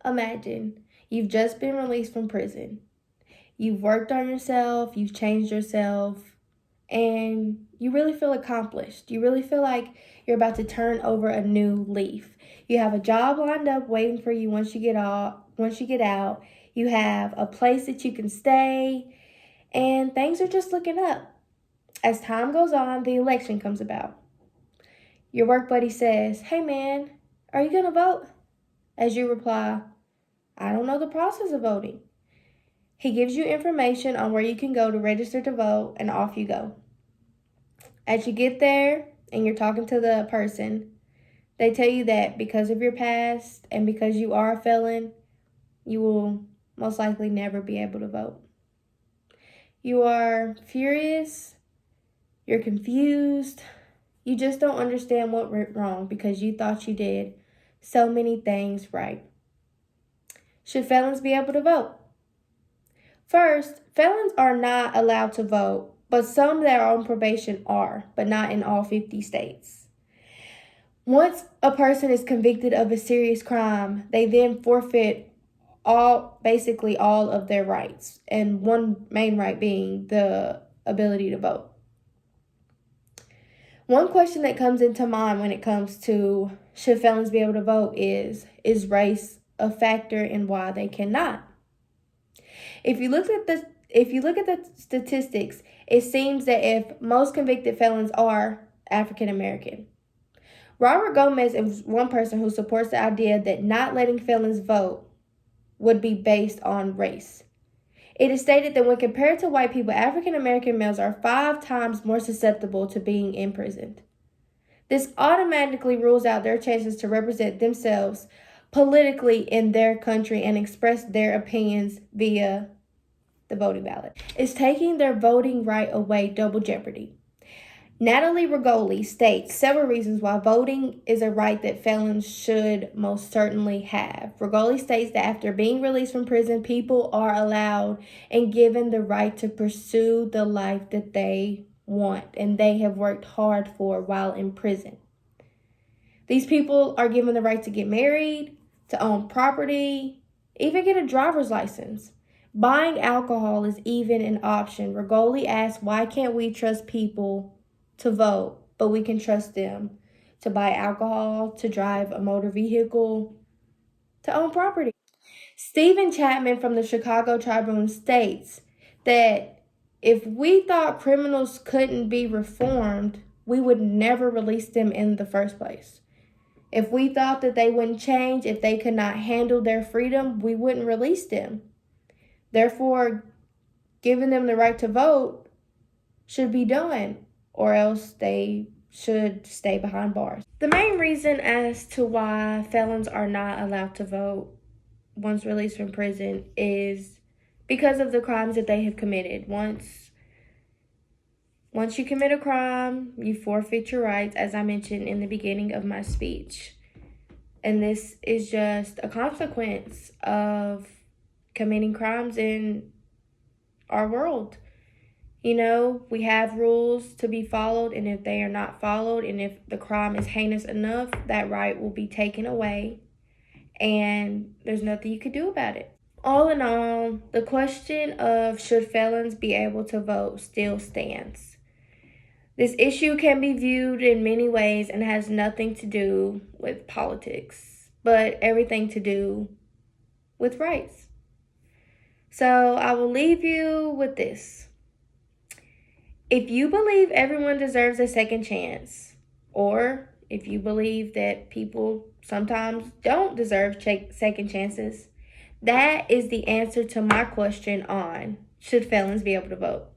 Imagine you've just been released from prison. You've worked on yourself, you've changed yourself, and you really feel accomplished. You really feel like you're about to turn over a new leaf. You have a job lined up waiting for you once you get out. You have a place that you can stay, and things are just looking up. As time goes on, the election comes about. Your work buddy says, "Hey man, are you gonna vote?" As you reply, "I don't know the process of voting." He gives you information on where you can go to register to vote, and off you go. As you get there and you're talking to the person, they tell you that because of your past and because you are a felon, you will most likely never be able to vote. You are furious, you're confused, you just don't understand what went wrong because you thought you did so many things right. Should felons be able to vote? First, felons are not allowed to vote, but some that are on probation are, but not in all 50 states. Once a person is convicted of a serious crime, they then forfeit basically all of their rights, and one main right being the ability to vote. One question that comes into mind when it comes to should felons be able to vote is race a factor in why they cannot? If you look at the statistics, it seems that if most convicted felons are African American. Robert Gomez is one person who supports the idea that not letting felons vote would be based on race. It is stated that when compared to white people, African American males are 5 times more susceptible to being imprisoned. This automatically rules out their chances to represent themselves politically in their country and express their opinions via the voting ballot. Is taking their voting right away double jeopardy? Natalie Rigoli states several reasons why voting is a right that felons should most certainly have. Rigoli states that after being released from prison, people are allowed and given the right to pursue the life that they want and they have worked hard for while in prison. These people are given the right to get married, to own property, even get a driver's license. Buying alcohol is even an option. Rigoli asks, why can't we trust people to vote, but we can trust them to buy alcohol, to drive a motor vehicle, to own property? Stephen Chapman from the Chicago Tribune states that if we thought criminals couldn't be reformed, we would never release them in the first place. If we thought that they wouldn't change, if they could not handle their freedom, we wouldn't release them. Therefore, giving them the right to vote should be done, or else they should stay behind bars. The main reason as to why felons are not allowed to vote once released from prison is because of the crimes that they have committed. Once you commit a crime, you forfeit your rights, as I mentioned in the beginning of my speech. And this is just a consequence of committing crimes in our world. You know, we have rules to be followed, and if they are not followed, and if the crime is heinous enough, that right will be taken away, and there's nothing you could do about it. All in all, the question of should felons be able to vote still stands. This issue can be viewed in many ways and has nothing to do with politics, but everything to do with rights. So I will leave you with this. If you believe everyone deserves a second chance, or if you believe that people sometimes don't deserve second chances, that is the answer to my question on should felons be able to vote.